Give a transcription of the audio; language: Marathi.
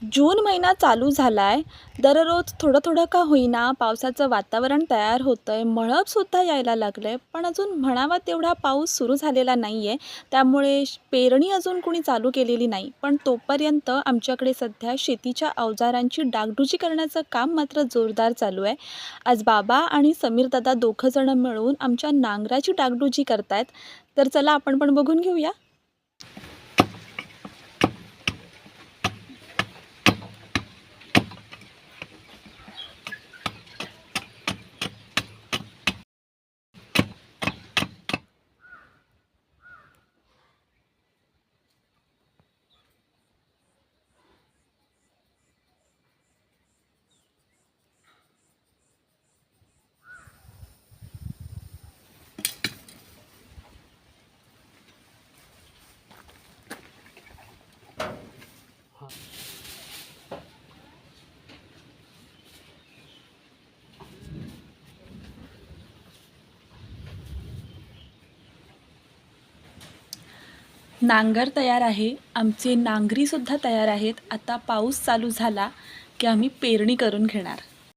जून महिना चालू झालाय. दररोज थोडं थोडं का होईना पावसाचं वातावरण तयार होतंय. मळबसुद्धा यायला लागलंय. पण अजून म्हणावा तेवढा पाऊस सुरू झालेला नाहीये. त्यामुळे पेरणी अजून कोणी चालू केलेली नाही. पण तोपर्यंत आमच्याकडे सध्या शेतीच्या अवजारांची डागडुजी करण्याचं काम मात्र जोरदार चालू आहे. आज बाबा आणि समीर दादा दोघं जण मिळून आमच्या नांगराची डागडुजी करतायत. तर चला आपण पण बघून घेऊया. नांगर तयार आहे. आमचे नांगरीसुद्धा तयार आहेत. आता पाऊस चालू झाला की आम्ही पेरणी करून घेणार.